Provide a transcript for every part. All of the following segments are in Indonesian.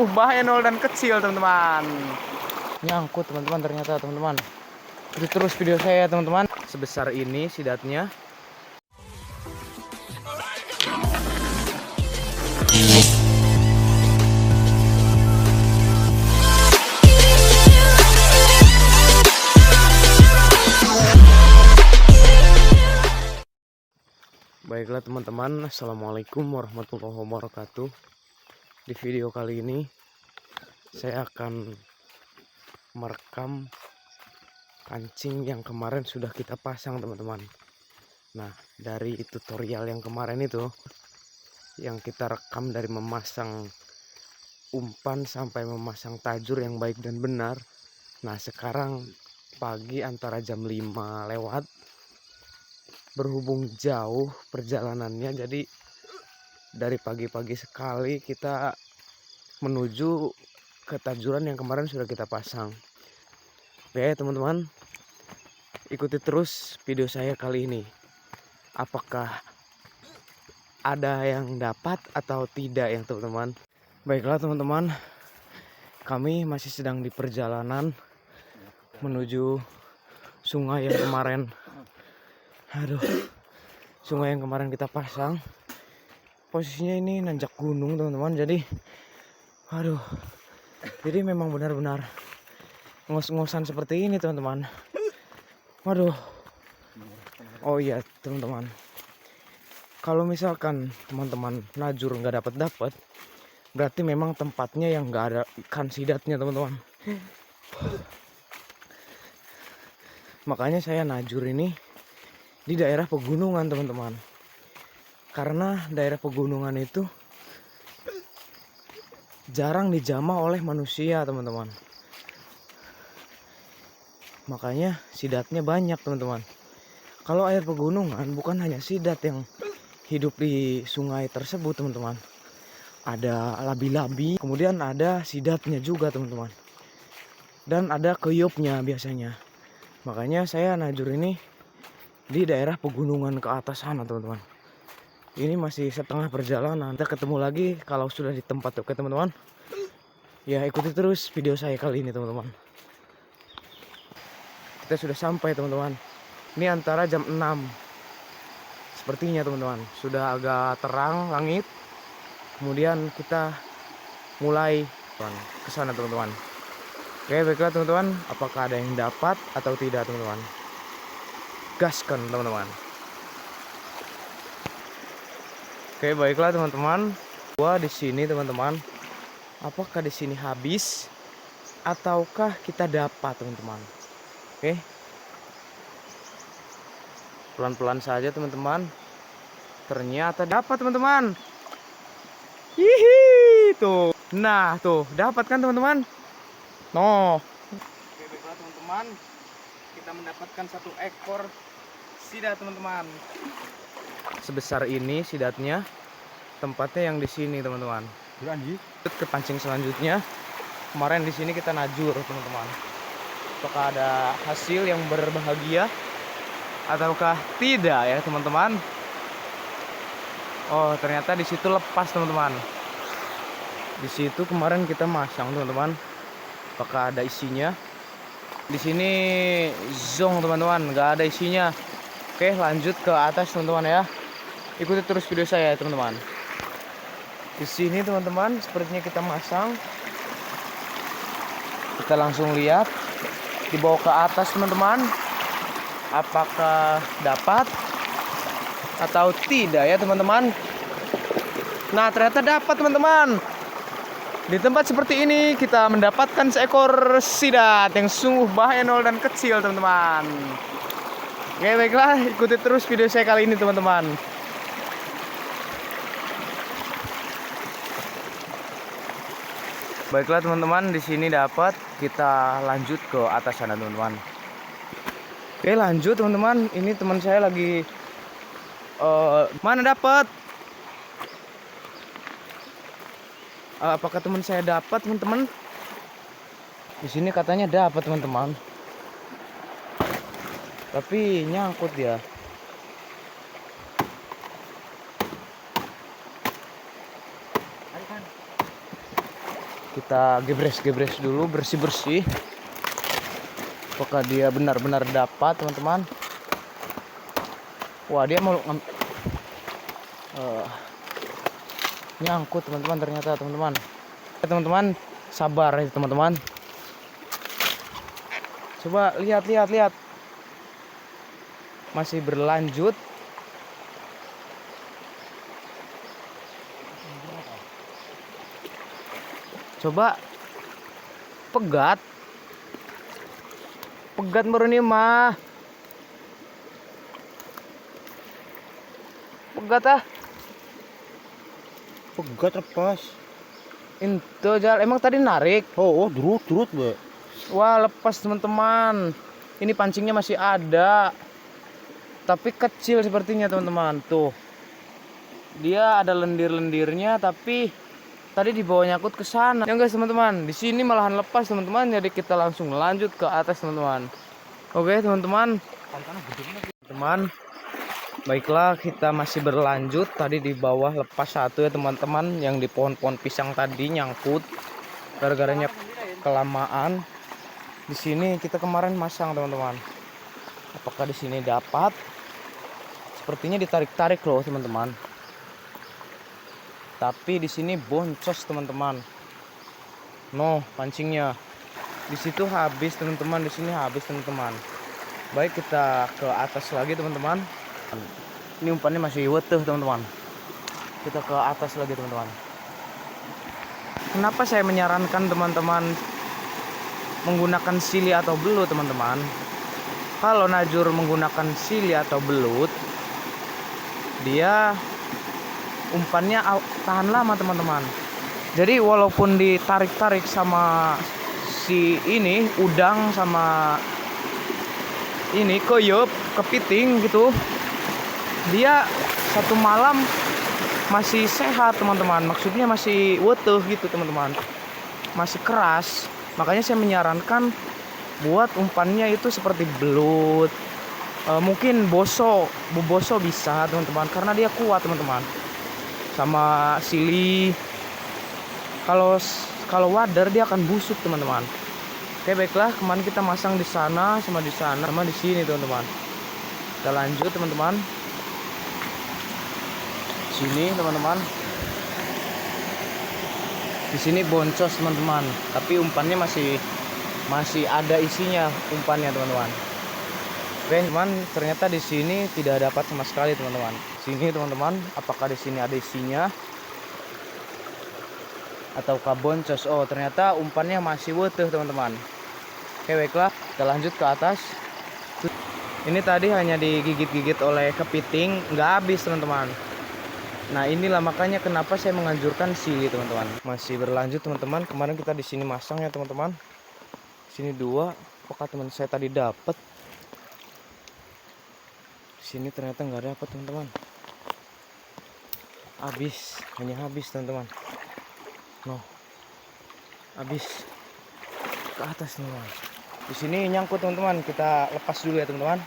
sungguh bahaya nol dan kecil teman-teman. Nyangkut teman-teman, ternyata teman-teman. Ikuti terus video saya teman-teman. Sebesar ini sidatnya. Baiklah teman-teman, assalamualaikum warahmatullahi wabarakatuh. Di video kali ini saya akan merekam kancing yang kemarin sudah kita pasang teman-teman. Nah, dari tutorial yang kemarin itu, yang kita rekam dari memasang umpan sampai memasang tajur yang baik dan benar. Nah, sekarang pagi antara jam 5 lewat, berhubung jauh perjalanannya, jadi dari pagi-pagi sekali kita menuju ke tajuran yang kemarin sudah kita pasang. Oke teman-teman, ikuti terus video saya kali ini. Apakah ada yang dapat atau tidak ya teman-teman? Baiklah teman-teman, kami masih sedang di perjalanan menuju sungai yang kemarin sungai yang kemarin kita pasang. Posisinya ini nanjak gunung teman-teman, jadi jadi memang benar-benar ngos-ngosan seperti ini teman-teman. Oh iya teman-teman, kalau misalkan teman-teman najur nggak dapat, berarti memang tempatnya yang nggak ada ikan sidatnya teman-teman. Makanya saya najur ini di daerah pegunungan teman-teman, karena daerah pegunungan itu jarang dijamah oleh manusia teman-teman. Makanya sidatnya banyak teman-teman. Kalau air pegunungan bukan hanya sidat yang hidup di sungai tersebut teman-teman, ada labi-labi, kemudian ada sidatnya juga teman-teman, dan ada keyopnya biasanya. Makanya saya najur ini di daerah pegunungan ke atas sana teman-teman. Ini masih setengah perjalanan. Kita ketemu lagi kalau sudah di tempat. Oke teman-teman, ya ikuti terus video saya kali ini teman-teman. Kita sudah sampai teman-teman. Ini antara jam 6 sepertinya teman-teman. Sudah agak terang langit. Kemudian kita mulai ke sana teman-teman. Oke baiklah teman-teman, apakah ada yang dapat atau tidak teman-teman? Gaskan teman-teman. Oke baiklah teman-teman, gua di sini teman-teman. Apakah di sini habis ataukah kita dapat teman-teman? Oke, pelan-pelan saja teman-teman. Ternyata dapat teman-teman. Hihi, tuh. Nah tuh, dapat kan teman-teman? No. Oke baiklah teman-teman, kita mendapatkan satu ekor sidat teman-teman. Sebesar ini sidatnya. Tempatnya yang di sini teman-teman. Lanjut ke pancing selanjutnya. Kemarin di sini kita najur teman-teman. Apakah ada hasil yang berbahagia ataukah tidak ya teman-teman? Oh ternyata di situ lepas teman-teman. Di situ kemarin kita masang teman-teman. Apakah ada isinya? Di sini zong teman-teman, nggak ada isinya. Oke lanjut ke atas teman-teman ya. Ikuti terus video saya teman-teman. Di sini teman-teman sepertinya kita masang. Kita langsung lihat, dibawa ke atas teman-teman. Apakah dapat atau tidak ya teman-teman? Nah ternyata dapat teman-teman. Di tempat seperti ini kita mendapatkan seekor sidat yang sungguh bahaya nol dan kecil teman-teman. Oke baiklah, ikuti terus video saya kali ini teman-teman. Baiklah teman-teman, di sini dapat. Kita lanjut ke atas sana teman-teman. Oke lanjut teman-teman. Ini teman saya lagi mana dapat? Apakah teman saya dapat teman-teman? Di sini katanya dapat teman-teman. Tapi nyangkut dia. Kita gebres-gebres dulu, bersih-bersih. Apakah dia benar-benar dapat, teman-teman? Wah, dia mau nyangkut, teman-teman, ternyata, teman-teman. Teman-teman, sabar ya, teman-teman. Coba lihat. Masih berlanjut. Coba pegat murni mah. Pegat lepas. Itu Jal, emang tadi narik. Oh, durut be. Wah, lepas teman-teman. Ini pancingnya masih ada, tapi kecil sepertinya teman-teman. Tuh, dia ada lendir-lendirnya, tapi tadi dibawa nyangkut ke sana. Ya guys teman-teman, di sini malahan lepas teman-teman. Jadi kita langsung lanjut ke atas teman-teman. Oke teman-teman. Baiklah, kita masih berlanjut. Tadi di bawah lepas satu ya teman-teman, yang di pohon-pohon pisang tadi nyangkut. Gara-garanya kelamaan. Di sini kita kemarin masang teman-teman. Apakah di sini dapat? Sepertinya ditarik-tarik loh teman-teman. Tapi di sini boncos teman-teman. No, pancingnya. Di situ habis teman-teman, di sini habis teman-teman. Baik, kita ke atas lagi teman-teman. Ini umpannya masih weteh teman-teman. Kita ke atas lagi teman-teman. Kenapa saya menyarankan teman-teman menggunakan sili atau belut teman-teman? Kalau najur menggunakan sili atau belut, dia umpannya tahan lama teman-teman. Jadi walaupun ditarik-tarik sama si ini udang sama ini keyup, kepiting gitu, dia satu malam masih sehat teman-teman. Maksudnya masih weteh gitu teman-teman, masih keras. Makanya saya menyarankan buat umpannya itu seperti belut, mungkin boso bisa teman-teman, karena dia kuat teman-teman. Sama sili, kalau wader dia akan busuk teman-teman. Oke baiklah, kemarin kita masang di sana sama di sini teman-teman. Kita lanjut teman-teman. Sini teman-teman. Di sini boncos teman-teman, tapi umpannya masih ada isinya umpannya teman-teman. Oke teman, ternyata di sini tidak dapat sama sekali teman-teman. Sini teman-teman, apakah di sini ada isinya ataukah boncos? Oh, ternyata umpannya masih weteh teman-teman. Oke baiklah, kita lanjut ke atas. Ini tadi hanya digigit-gigit oleh kepiting, nggak habis teman-teman. Nah inilah makanya kenapa saya menganjurkan sili teman-teman. Masih berlanjut teman-teman. Kemarin kita di sini masang ya teman-teman. Sini dua, apakah teman saya tadi dapat? Sini ternyata nggak dapat teman-teman. Hanya habis teman-teman. No, habis ke atas teman-teman. Di sini nyangkut teman-teman. Kita lepas dulu ya teman-teman.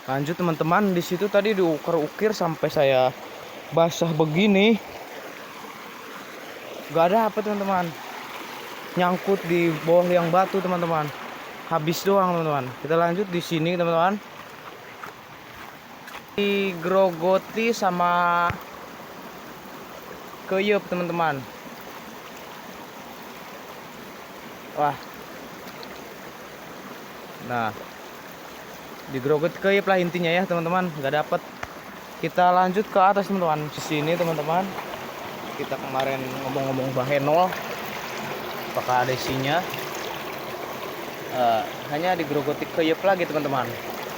Lanjut teman-teman. Di situ tadi diukir-ukir sampai saya basah begini. Gak ada apa teman-teman. Nyangkut di bawah liang batu teman-teman. Habis doang teman-teman. Kita lanjut di sini teman-teman. Digrogoti sama keyup teman-teman. Wah. Nah, digrogoti keyup lah intinya ya teman-teman. Nggak dapat. Kita lanjut ke atas teman-teman. Di sini teman-teman. Kita kemarin ngomong-ngomong bahenol. Apakah ada isinya? Hanya digrogoti keyup lagi teman-teman.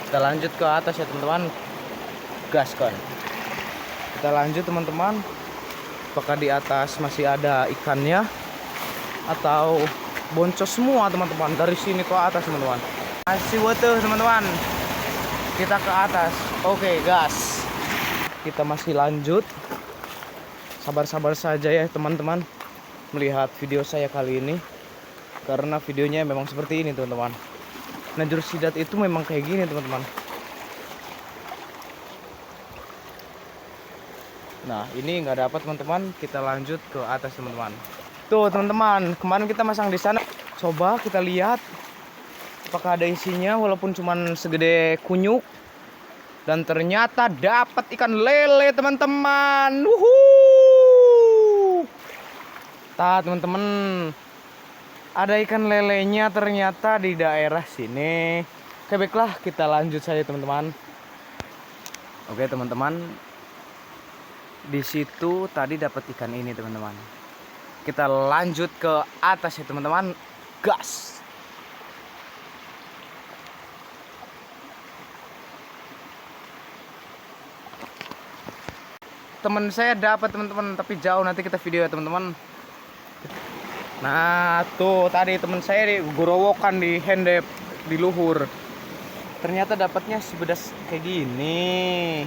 Kita lanjut ke atas ya teman-teman. Gaskan. Kita lanjut teman-teman. Apakah di atas masih ada ikannya atau boncos semua teman-teman? Dari sini ke atas teman-teman. Masih weteh teman-teman. Kita ke atas. Oke, gas. Kita masih lanjut. Sabar-sabar saja ya teman-teman melihat video saya kali ini, karena videonya memang seperti ini teman-teman. Najur sidat itu memang kayak gini teman-teman. Nah, ini nggak dapat teman-teman. Kita lanjut ke atas teman-teman. Tuh teman-teman, kemarin kita masang di sana. Coba kita lihat apakah ada isinya, walaupun cuman segede kunyuk. Dan ternyata dapat ikan lele teman-teman. Wuhuu. Tah teman-teman, ada ikan lelenya ternyata di daerah sini. Oke, baiklah, kita lanjut saja teman-teman. Oke teman-teman, di situ tadi dapat ikan ini teman-teman. Kita lanjut ke atas ya teman-teman. Gas. Teman saya dapat teman-teman, tapi jauh, nanti kita video ya teman-teman. Nah tuh tadi teman saya di gorowokan di handep di luhur. Ternyata dapatnya sebedas kayak gini.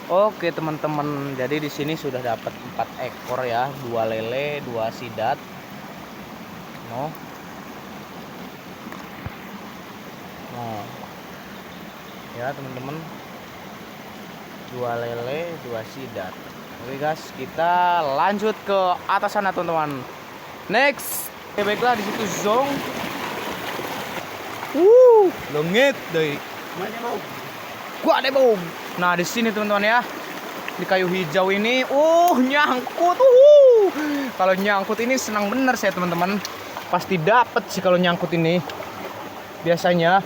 Oke teman-teman, jadi di sini sudah dapat 4 ekor ya, 2 lele, 2 sidat. No. Nah. Ya teman-teman, 2 lele, 2 sidat. Oke guys, kita lanjut ke atas sana teman-teman. Next. Oke, baiklah, di situ zong. Lengit deh. Gua ada bom. Nah, di sini teman-teman ya. Di kayu hijau ini, nyangkut. Kalau nyangkut ini senang bener saya teman-teman. Pasti dapet sih kalau nyangkut ini. Biasanya.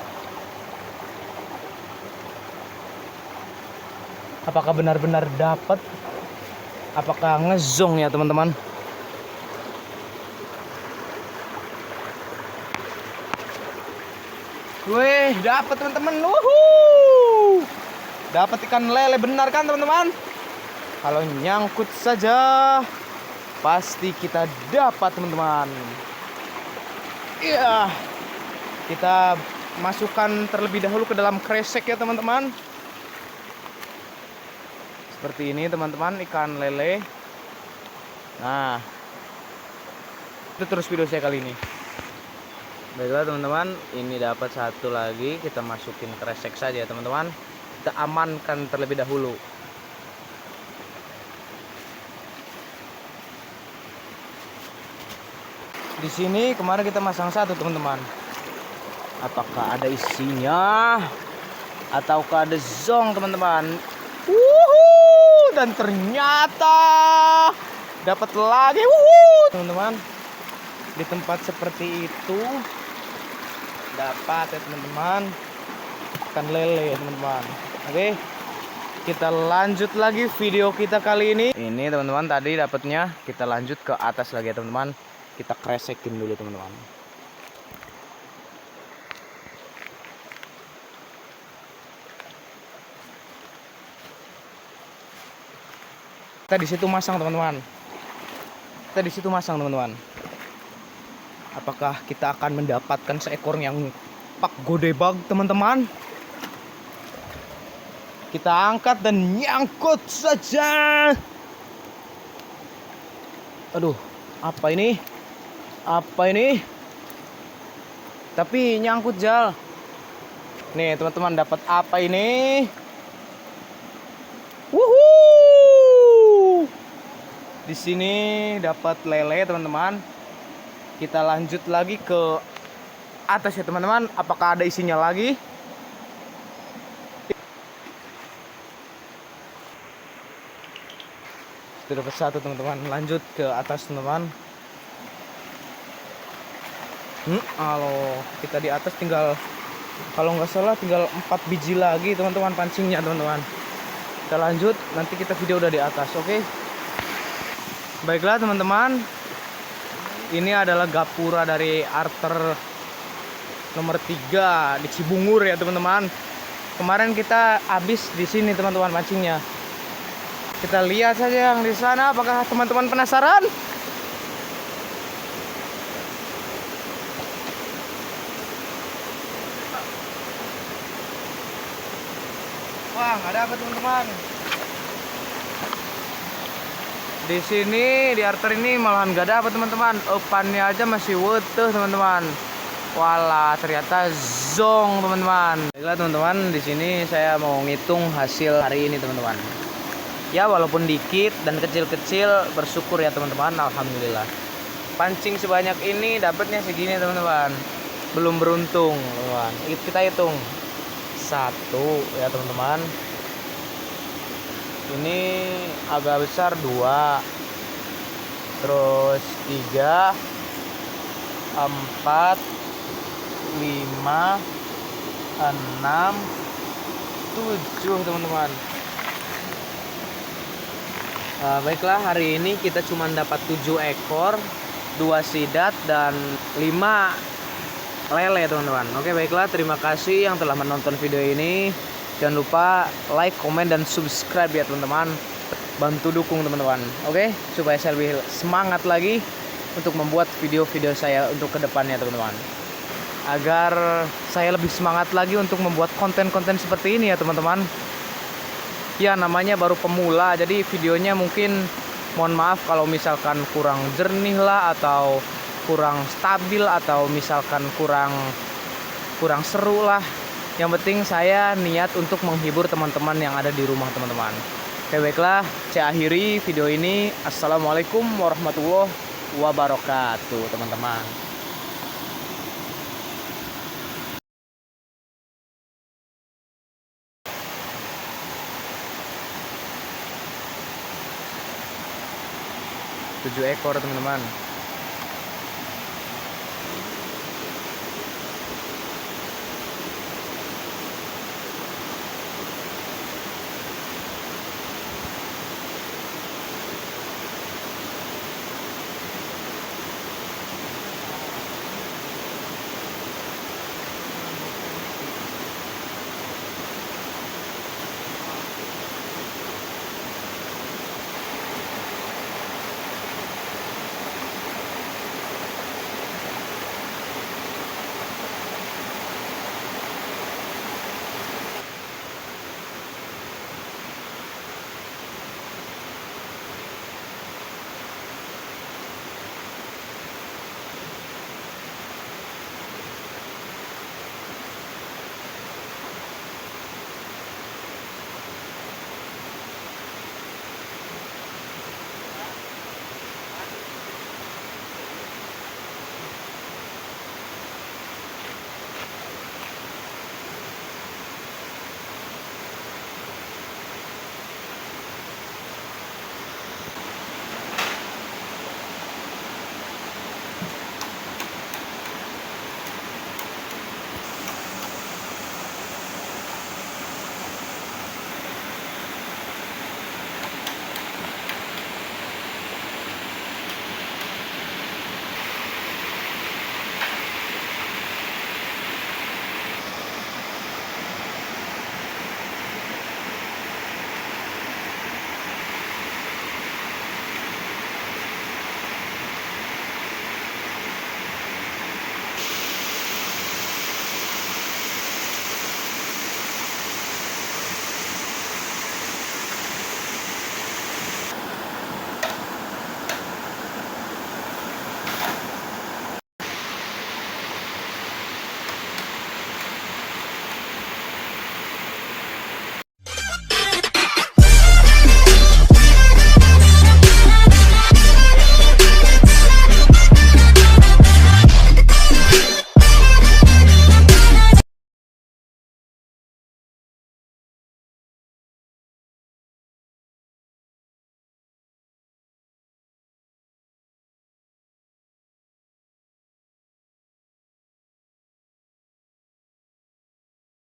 Apakah benar-benar dapat? Apakah ngezong ya teman-teman? Wih, dapat teman-teman. Dapat ikan lele, benar kan teman-teman? Kalau nyangkut saja pasti kita dapat teman-teman. Iya. Kita masukkan terlebih dahulu ke dalam kresek ya teman-teman. Seperti ini teman-teman, ikan lele. Nah, itu terus video saya kali ini. Baiklah teman-teman, ini dapat satu lagi. Kita masukin kresek saja teman-teman. Kita amankan terlebih dahulu. Di sini kemarin kita masang satu teman-teman. Apakah ada isinya? Ataukah ada zong teman-teman? Dan ternyata dapat lagi, teman-teman. Di tempat seperti itu dapat ya teman-teman, ikan lele ya teman-teman. Oke, kita lanjut lagi video kita kali ini. Ini teman-teman tadi dapatnya, kita lanjut ke atas lagi ya teman-teman. Kita kresekin dulu teman-teman. Kita di situ masang teman-teman. Apakah kita akan mendapatkan seekor yang pak godebag teman-teman? Kita angkat dan nyangkut saja. Aduh, apa ini? Tapi nyangkut jal. Nih teman-teman, dapat apa ini? Di sini dapat lele teman-teman. Kita lanjut lagi ke atas ya teman-teman. Apakah ada isinya lagi? Sudah dapat satu teman-teman. Lanjut ke atas teman-teman. Halo, kita di atas tinggal, kalau nggak salah tinggal 4 biji lagi teman-teman pancingnya teman-teman. Kita lanjut, nanti kita video udah di atas, oke? Baiklah teman-teman, ini adalah gapura dari arter nomor 3 di Cibungur ya teman-teman. Kemarin kita habis di sini teman-teman pancingnya. Kita lihat saja yang di sana, apakah teman-teman penasaran? Wah, nggak dapat teman-teman. Di sini di arter ini malahan nggak dapat teman-teman. Opannya aja masih wutuh teman-teman. Walah, ternyata zong teman-teman. Baiklah teman-teman, di sini saya mau ngitung hasil hari ini teman-teman. Ya walaupun dikit dan kecil-kecil, bersyukur ya teman-teman. Alhamdulillah. Pancing sebanyak ini dapatnya segini teman-teman. Belum beruntung teman-teman. Kita hitung. 1 ya teman-teman. Ini agak besar 2. Terus 3, 4, 5, 6, 7 teman-teman. Baiklah, hari ini kita cuma dapat 7 ekor, 2 sidat dan 5 lele teman-teman. Oke baiklah, terima kasih yang telah menonton video ini. Jangan lupa like, komen, dan subscribe ya teman-teman. Bantu dukung teman-teman. Oke, supaya saya lebih semangat lagi untuk membuat video-video saya untuk kedepannya teman-teman. Agar saya lebih semangat lagi untuk membuat konten-konten seperti ini ya teman-teman. Ya namanya baru pemula, jadi videonya mungkin mohon maaf kalau misalkan kurang jernih lah, atau kurang stabil, atau misalkan kurang seru lah. Yang penting saya niat untuk menghibur teman-teman yang ada di rumah teman-teman. Oke baiklah, saya akhiri video ini. Assalamualaikum warahmatullahi wabarakatuh teman-teman. 7 ekor teman-teman.